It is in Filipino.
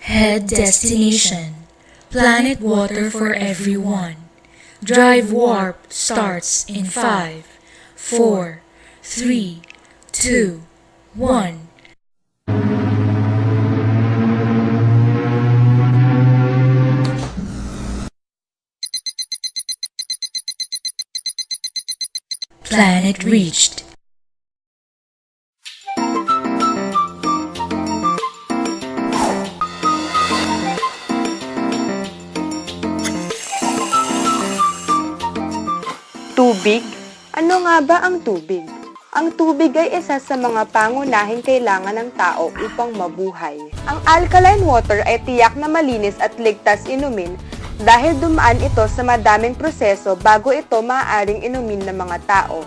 Head destination. Planet water for everyone. Drive warp starts in 5, 4, 3, 2, 1. Planet reached. Tubig? Ano nga ba ang tubig? Ang tubig ay isa sa mga pangunahing kailangan ng tao upang mabuhay. Ang alkaline water ay tiyak na malinis at ligtas inumin dahil dumaan ito sa madaming proseso bago ito maaaring inumin ng mga tao.